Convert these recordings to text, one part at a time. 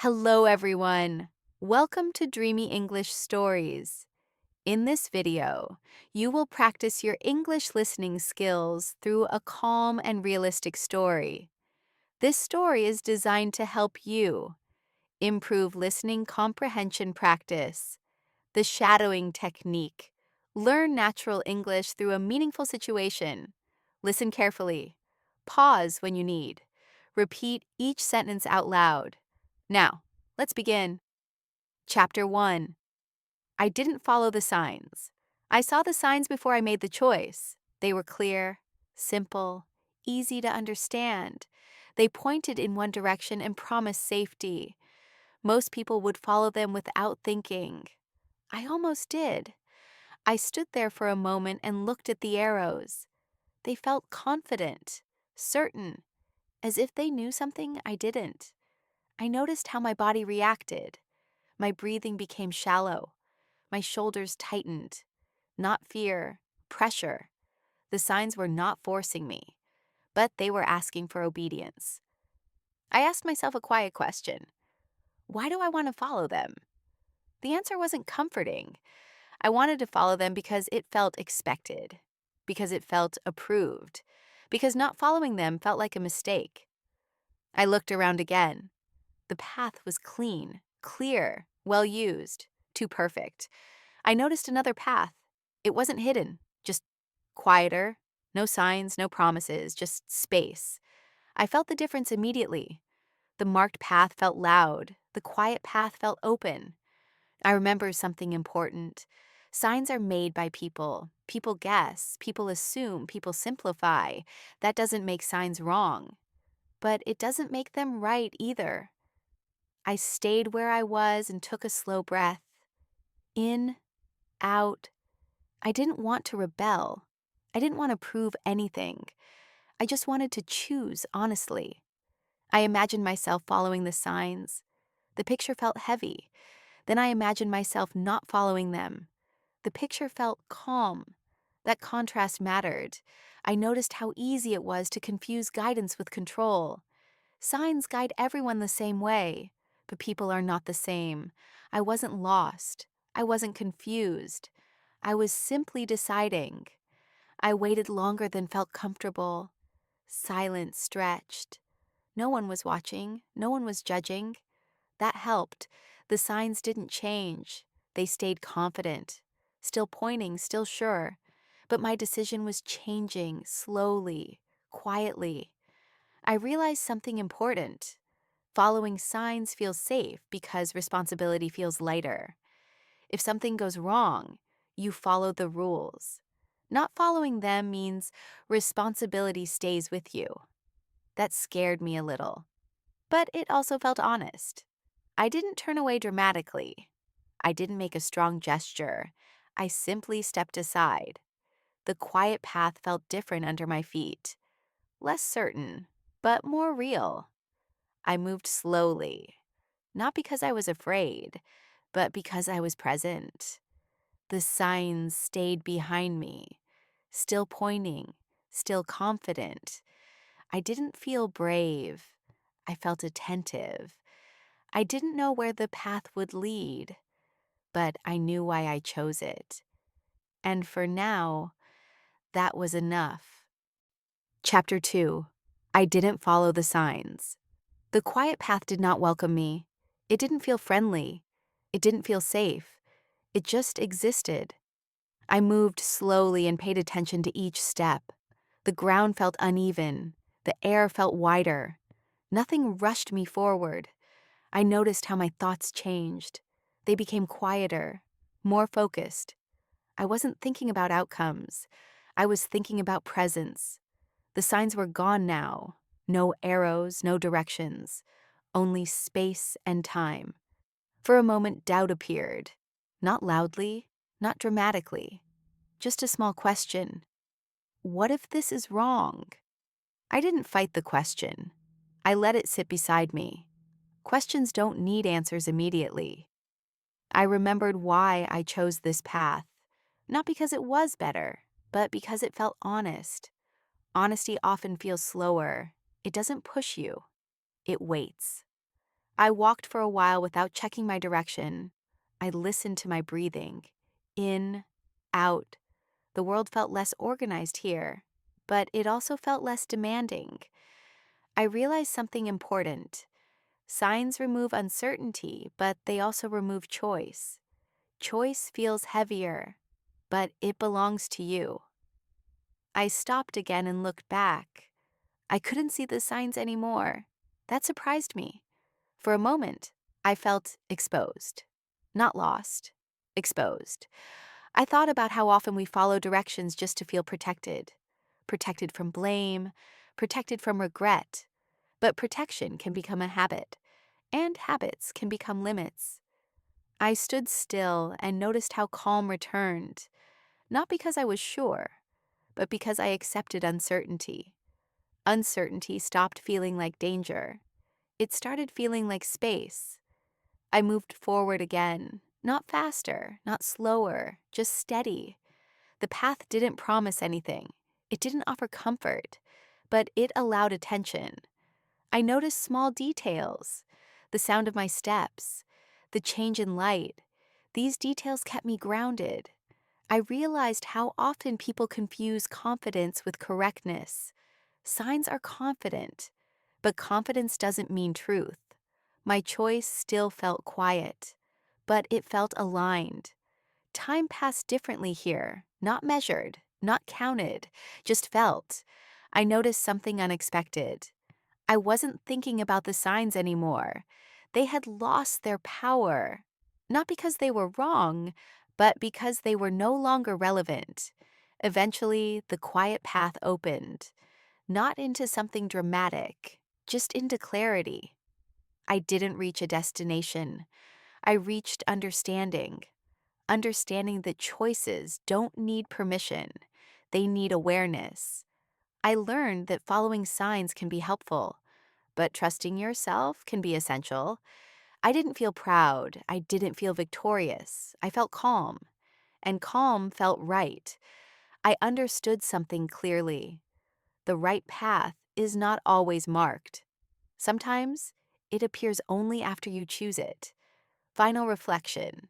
Hello, everyone. Welcome to Dreamy English Stories. In this video, you will practice your English listening skills through a calm and realistic story. This story is designed to help you improve listening comprehension practice, the shadowing technique, learn natural English through a meaningful situation, listen carefully, pause when you need, repeat each sentence out loud. Now, let's begin. Chapter 1. I didn't follow the signs. I saw the signs before I made the choice. They were clear, simple, easy to understand. They pointed in one direction and promised safety. Most people would follow them without thinking. I almost did. I stood there for a moment and looked at the arrows. They felt confident, certain, as if they knew something I didn't. I noticed how my body reacted. My breathing became shallow. My shoulders tightened. Not fear, pressure. The signs were not forcing me, but they were asking for obedience. I asked myself a quiet question. Why do I want to follow them? The answer wasn't comforting. I wanted to follow them because it felt expected, because it felt approved, because not following them felt like a mistake. I looked around again. The path was clean, clear, well used, too perfect. I noticed another path. It wasn't hidden, just quieter, no signs, no promises, just space. I felt the difference immediately. The marked path felt loud. The quiet path felt open. I remember something important. Signs are made by people. People guess, people assume, people simplify. That doesn't make signs wrong, but it doesn't make them right either. I stayed where I was and took a slow breath. In, out. I didn't want to rebel. I didn't want to prove anything. I just wanted to choose honestly. I imagined myself following the signs. The picture felt heavy. Then I imagined myself not following them. The picture felt calm. That contrast mattered. I noticed how easy it was to confuse guidance with control. Signs guide everyone the same way, but people are not the same. I wasn't lost. I wasn't confused. I was simply deciding. I waited longer than felt comfortable. Silence stretched. No one was watching. No one was judging. That helped. The signs didn't change. They stayed confident. Still pointing, still sure. But my decision was changing, slowly, quietly. I realized something important. Following signs feels safe because responsibility feels lighter. If something goes wrong, you follow the rules. Not following them means responsibility stays with you. That scared me a little, but it also felt honest. I didn't turn away dramatically. I didn't make a strong gesture. I simply stepped aside. The quiet path felt different under my feet. Less certain, but more real. I moved slowly, not because I was afraid, but because I was present. The signs stayed behind me, still pointing, still confident. I didn't feel brave. I felt attentive. I didn't know where the path would lead, but I knew why I chose it. And for now, that was enough. Chapter 2. I didn't follow the signs. The quiet path did not welcome me. It didn't feel friendly. It didn't feel safe. It just existed. I moved slowly and paid attention to each step. The ground felt uneven. The air felt wider. Nothing rushed me forward. I noticed how my thoughts changed. They became quieter, more focused. I wasn't thinking about outcomes. I was thinking about presence. The signs were gone now. No arrows, no directions. Only space and time. For a moment, doubt appeared. Not loudly, not dramatically. Just a small question. What if this is wrong? I didn't fight the question. I let it sit beside me. Questions don't need answers immediately. I remembered why I chose this path. Not because it was better, but because it felt honest. Honesty often feels slower. It doesn't push you. It waits. I walked for a while without checking my direction. I listened to my breathing. In, out. The world felt less organized here, but it also felt less demanding. I realized something important. Signs remove uncertainty, but they also remove choice. Choice feels heavier, but it belongs to you. I stopped again and looked back. I couldn't see the signs anymore. That surprised me. For a moment, I felt exposed. Not lost, exposed. I thought about how often we follow directions just to feel protected. Protected from blame, protected from regret. But protection can become a habit, and habits can become limits. I stood still and noticed how calm returned, not because I was sure, but because I accepted uncertainty. Uncertainty stopped feeling like danger. It started feeling like space. I moved forward again, not faster, not slower, just steady. The path didn't promise anything. It didn't offer comfort, but it allowed attention. I noticed small details, the sound of my steps, the change in light. These details kept me grounded. I realized how often people confuse confidence with correctness. Signs are confident, but confidence doesn't mean truth. My choice still felt quiet, but it felt aligned. Time passed differently here, not measured, not counted, just felt. I noticed something unexpected. I wasn't thinking about the signs anymore. They had lost their power, not because they were wrong, but because they were no longer relevant. Eventually, the quiet path opened, not into something dramatic, just into clarity. I didn't reach a destination. I reached understanding. Understanding that choices don't need permission. They need awareness. I learned that following signs can be helpful, but trusting yourself can be essential. I didn't feel proud. I didn't feel victorious. I felt calm, and calm felt right. I understood something clearly. The right path is not always marked. Sometimes it appears only after you choose it. Final reflection.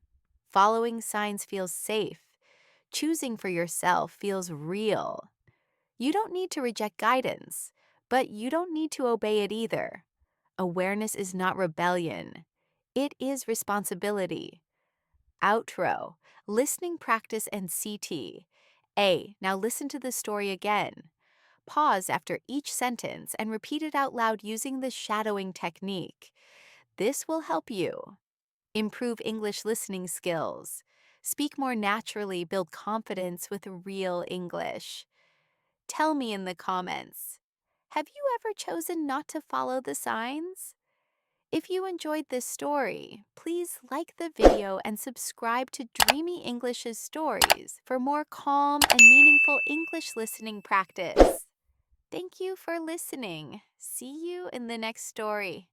Following signs feels safe. Choosing for yourself feels real. You don't need to reject guidance, but you don't need to obey it either. Awareness is not rebellion. It is responsibility. Outro. Listening practice and CT. A. Now listen to the story again. Pause after each sentence and repeat it out loud using the shadowing technique. This will help you improve English listening skills, speak more naturally, build confidence with real English. Tell me in the comments, have you ever chosen not to follow the signs? If you enjoyed this story, please like the video and subscribe to Dreamy English's stories for more calm and meaningful English listening practice. Thank you for listening. See you in the next story.